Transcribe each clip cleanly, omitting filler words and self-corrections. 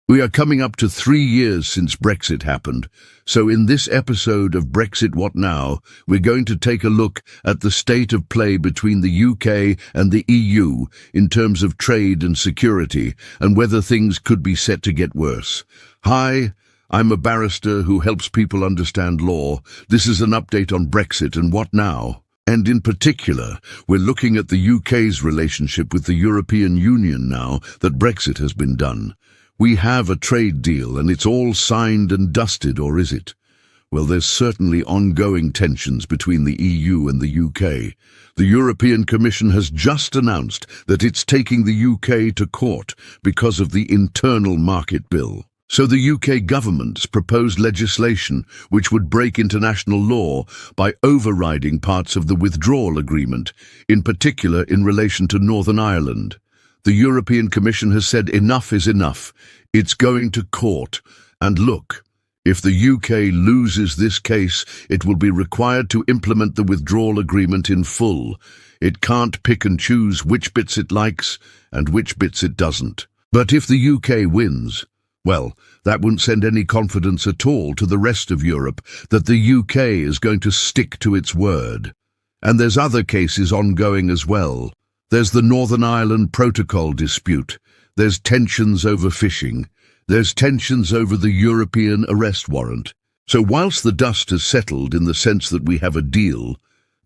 We are coming up to 3 years since Brexit happened, so in this episode of Brexit What Now, we're going to take a look at the state of play between the UK and the EU in terms of trade and security, and whether things could be set to get worse. Hi, I'm a barrister who helps people understand law. This is an update on Brexit and What Now. And in particular, we're looking at the UK's relationship with the European Union now that Brexit has been done. We have a trade deal and it's all signed and dusted, or is it? Well, there's certainly ongoing tensions between the EU and the UK. The European Commission has just announced that it's taking the UK to court because of the Internal Market Bill. So the UK government's proposed legislation, which would break international law by overriding parts of the withdrawal agreement, in particular in relation to Northern Ireland. The European Commission has said enough is enough. It's going to court. And look, if the UK loses this case, it will be required to implement the withdrawal agreement in full. It can't pick and choose which bits it likes and which bits it doesn't. But if the UK wins, well, that won't send any confidence at all to the rest of Europe that the UK is going to stick to its word. And there's other cases ongoing as well. There's the Northern Ireland Protocol dispute. There's tensions over fishing. There's tensions over the European arrest warrant. So whilst the dust has settled in the sense that we have a deal,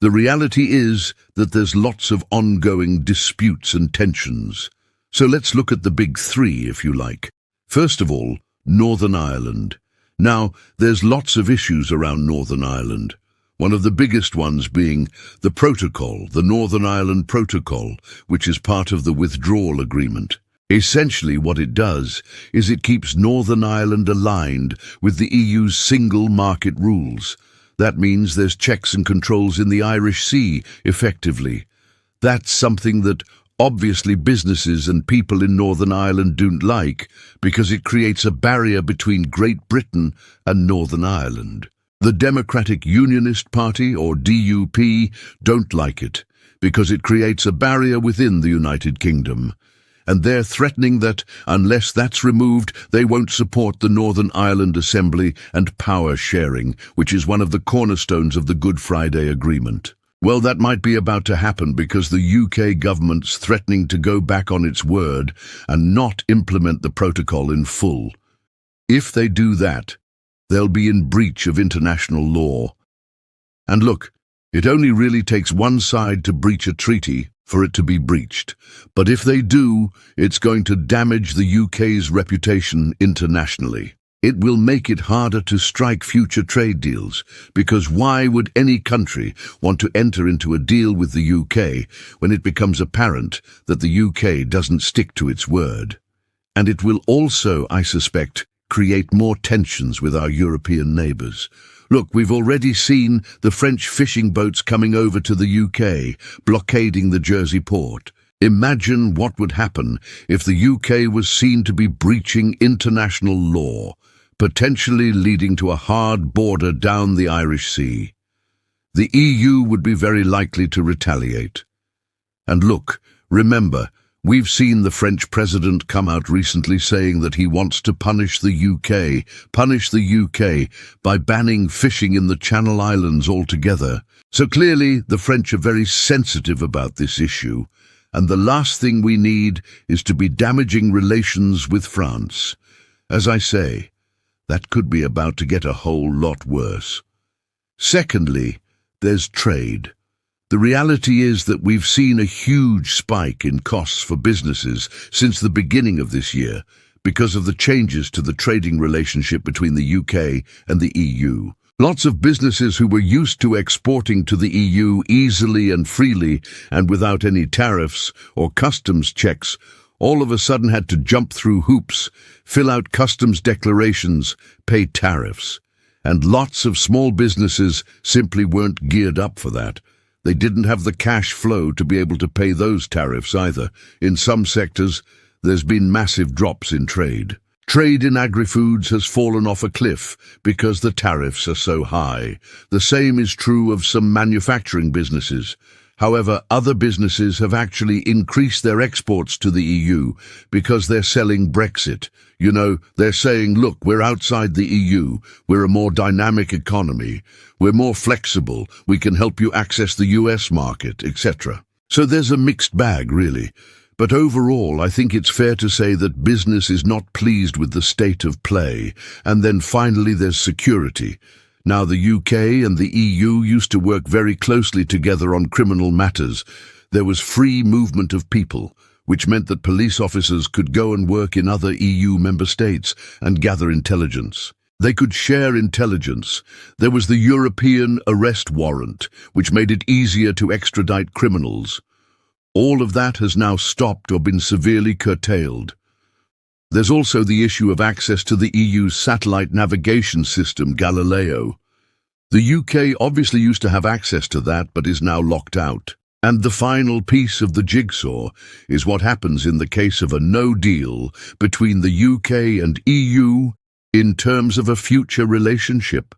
the reality is that there's lots of ongoing disputes and tensions. So let's look at the big three, if you like. First of all, Northern Ireland. Now, there's lots of issues around Northern Ireland. One of the biggest ones being the protocol, the Northern Ireland Protocol, which is part of the withdrawal agreement. Essentially what it does is it keeps Northern Ireland aligned with the EU's single market rules. That means there's checks and controls in the Irish Sea, effectively. That's something that obviously businesses and people in Northern Ireland don't like, because it creates a barrier between Great Britain and Northern Ireland. The Democratic Unionist Party, or DUP, don't like it, because it creates a barrier within the United Kingdom. And they're threatening that, unless that's removed, they won't support the Northern Ireland Assembly and power sharing, which is one of the cornerstones of the Good Friday Agreement. Well, that might be about to happen because the UK government's threatening to go back on its word and not implement the protocol in full. If they do that, they'll be in breach of international law. And look, it only really takes one side to breach a treaty for it to be breached. But if they do, it's going to damage the UK's reputation internationally. It will make it harder to strike future trade deals, because why would any country want to enter into a deal with the UK when it becomes apparent that the UK doesn't stick to its word? And it will also, I suspect, create more tensions with our European neighbours. Look, we've already seen the French fishing boats coming over to the UK, blockading the Jersey port. Imagine what would happen if the UK was seen to be breaching international law, potentially leading to a hard border down the Irish Sea. The EU would be very likely to retaliate. And look, remember, we've seen the French president come out recently saying that he wants to punish the UK by banning fishing in the Channel Islands altogether. So clearly the French are very sensitive about this issue, and the last thing we need is to be damaging relations with France. As I say, that could be about to get a whole lot worse. Secondly, there's trade. The reality is that we've seen a huge spike in costs for businesses since the beginning of this year because of the changes to the trading relationship between the UK and the EU. Lots of businesses who were used to exporting to the EU easily and freely and without any tariffs or customs checks all of a sudden had to jump through hoops, fill out customs declarations, pay tariffs. And lots of small businesses simply weren't geared up for that. They didn't have the cash flow to be able to pay those tariffs either. In some sectors, there's been massive drops in trade. Trade in agri-foods has fallen off a cliff because the tariffs are so high. The same is true of some manufacturing businesses. However, other businesses have actually increased their exports to the EU because they're selling Brexit. You know, they're saying, look, we're outside the EU, we're a more dynamic economy, we're more flexible, we can help you access the US market, etc. So there's a mixed bag, really. But overall, I think it's fair to say that business is not pleased with the state of play. And then finally, there's security. Now, the UK and the EU used to work very closely together on criminal matters. There was free movement of people, which meant that police officers could go and work in other EU member states and gather intelligence. They could share intelligence. There was the European arrest warrant, which made it easier to extradite criminals. All of that has now stopped or been severely curtailed. There's also the issue of access to the EU's satellite navigation system, Galileo. The UK obviously used to have access to that, but is now locked out. And the final piece of the jigsaw is what happens in the case of a no deal between the UK and EU in terms of a future relationship.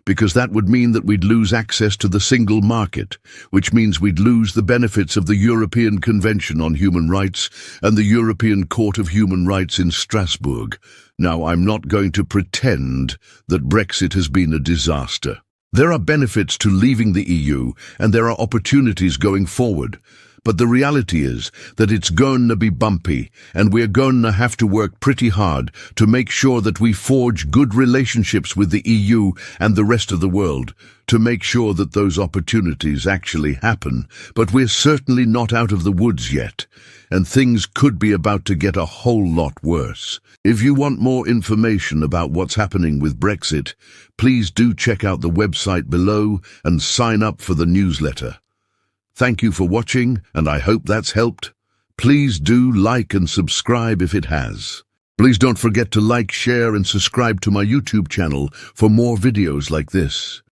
Because that would mean that we'd lose access to the single market, which means we'd lose the benefits of the European Convention on Human Rights and the European Court of Human Rights in Strasbourg. Now, I'm not going to pretend that Brexit has been a disaster. There are benefits to leaving the EU, and there are opportunities going forward. But the reality is that it's going to be bumpy, and we're going to have to work pretty hard to make sure that we forge good relationships with the EU and the rest of the world, to make sure that those opportunities actually happen. But we're certainly not out of the woods yet, and things could be about to get a whole lot worse. If you want more information about what's happening with Brexit, please do check out the website below and sign up for the newsletter. Thank you for watching, and I hope that's helped. Please do like and subscribe if it has. Please don't forget to like, share, and subscribe to my YouTube channel for more videos like this.